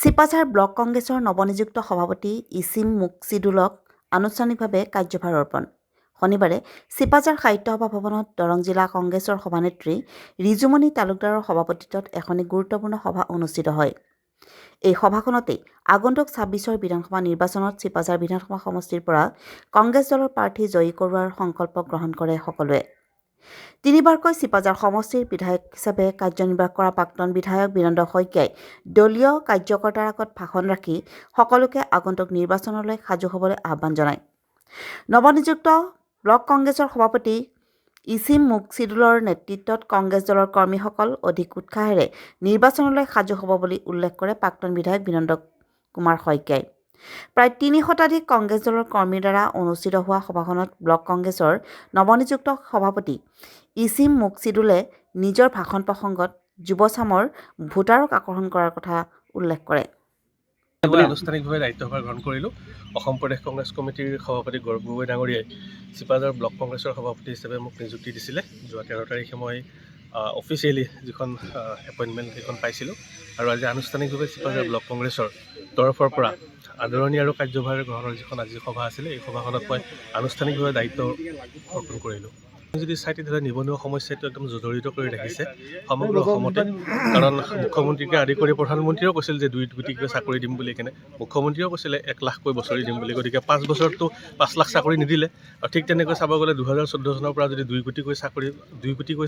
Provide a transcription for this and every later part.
Sipajhar block কংগ্ৰেছৰ নৱনিযুক্ত সভাপতি ইছিম মুকছিদুলক আনুষ্ঠানিকভাৱে কাৰ্যভাৰ অৰ্পণ। শনিবাৰে চিপাঝাৰ সাহিত্য সভা ভৱনত দৰং জিলা কংগ্ৰেছৰ সভানেত্ৰী ৰিজুমণি তালুকদাৰৰ সভাপতিত্বত এখনি গুৰুত্বপূৰ্ণ সভা অনুষ্ঠিত হয়। এই সভাখনতে আগন্তুক ২৬ৰ বিধানসভা নিৰ্বাচনত চিপাঝাৰ বিধানসভা সমষ্টিৰ পৰা কংগ্ৰেছ দলৰ প্ৰাৰ্থী জয়ী কৰোৱাৰ সংকল্প গ্ৰহণ কৰে সকলোৱে। তিনিবাৰকৈ চিপাঝাৰ সমষ্টিৰ বিধায়ক হিচাপে কাৰ্যনিৰ্বাহ কৰা প্ৰাক্তন বিধায়ক বীৰেন্দ্ৰ শইকীয়াই দলীয় কাৰ্যকৰ্তাৰ আগত ভাষণ ৰাখি সকলোকে আগন্তুক নিৰ্বাচনলৈ সাজু হ'বলৈ আহ্বান জনায়। নৱনিযুক্ত ব্লক কংগ্ৰেছৰ সভাপতি ইছিম মুকছিদুলৰ নেতৃত্বত কংগ্ৰেছ দলৰ কৰ্মীসকল অধিক উৎসাহেৰে নিৰ্বাচনলৈ সাজু হ'ব বুলি উল্লেখ কৰে প্ৰাক্তন বিধায়ক বীৰেন্দ্ৰ কুমাৰ শইকীয়াই। প্ৰায় ৩০ শতাধিক কংগ্ৰেছ দলৰ কৰ্মীৰ দ্বাৰা অনুষ্ঠিত হোৱা সভাখনত ব্লক কংগ্ৰেছৰ নৱনিযুক্ত সভাপতি ইছিম মুকছিদুলে নিজৰ ভাষণ প্ৰসংগত যুৱচামৰ ভোটাৰক আকৰ্ষণ কৰাৰ কথা উল্লেখ কৰে। মই আনুষ্ঠানিকভাৱে দায়িত্বভাৰ গ্ৰহণ কৰিলোঁ। অসম প্ৰদেশ কংগ্ৰেছ কমিটিৰ সভাপতি গৌৰৱ গগৈ ডাঙৰীয়াই চিপাঝাৰ ব্লক কংগ্ৰেছৰ সভাপতি হিচাপে মোক নিযুক্তি দিছিলে। যোৱা 13 তাৰিখে মই অফিচিয়েলি যিখন এপইণ্টমেণ্ট সেইখন পাইছিলোঁ আৰু আজি আনুষ্ঠানিকভাৱে চিপাঝাৰ ব্লক কংগ্ৰেছৰ তৰফৰ পৰা আদৰণি আৰু কাৰ্যভাৰ গ্ৰহণৰ যিখন আজি সভা আছিলে এই সভাখনত মই আনুষ্ঠানিকভাৱে দায়িত্ব অৰ্পণ কৰিলোঁ। যদি চাই তেতিয়াহ'লে নিবনুৱা সমস্যাটো একদম জড়িত কৰি ৰাখিছে সমগ্ৰ অসমতে। কাৰণ মুখ্যমন্ত্ৰীকে আদি কৰি প্ৰধানমন্ত্ৰীয়েও কৈছিল যে 2 কোটিকৈ চাকৰি দিম বুলি কেনে, মুখ্যমন্ত্ৰীয়েও কৈছিলে 1 লাখকৈ বছৰি দিম বুলি। গতিকে 5 বছৰতো 5 লাখ চাকৰি নিদিলে। আৰু ঠিক তেনেকৈ চাব গ'লে 2014 চনৰ পৰা যদি 2 কোটিকৈ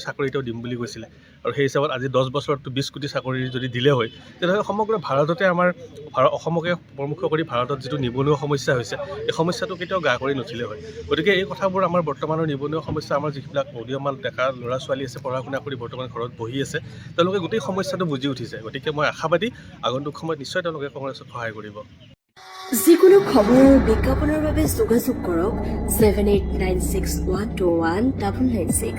চাকৰি তেওঁ দিম বুলি কৈছিলে আৰু সেই হিচাপত আজি 10 বছৰতো 20 কোটি চাকৰি যদি দিলে হয় তেতিয়াহ'লে সমগ্ৰ ভাৰততে আমাৰ অসমকে প্ৰমুখ কৰি ভাৰতত যিটো নিবনুৱা সমস্যা হৈছে এই সমস্যাটো কেতিয়াও গা কৰি নুঠিলে হয়। গতিকে এই কথাবোৰ আমাৰ বৰ্তমানৰ নিবনুৱা সমস্যা, আমাৰ যিবিলাক উদীয়মান ডেকা ল'ৰা ছোৱালী আছে পঢ়া শুনা কৰি বৰ্তমান ঘৰত বহি আছে, তেওঁলোকে গোটেই সমস্যাটো বুজি উঠিছে। গতিকে মই আশাবাদী আগন্তুক সময়ত নিশ্চয় তেওঁলোকে কংগ্ৰেছক সহায় কৰিব। যিকোনো খবৰ আৰু বিজ্ঞাপনৰ বাবে যোগাযোগ কৰক 7896121996।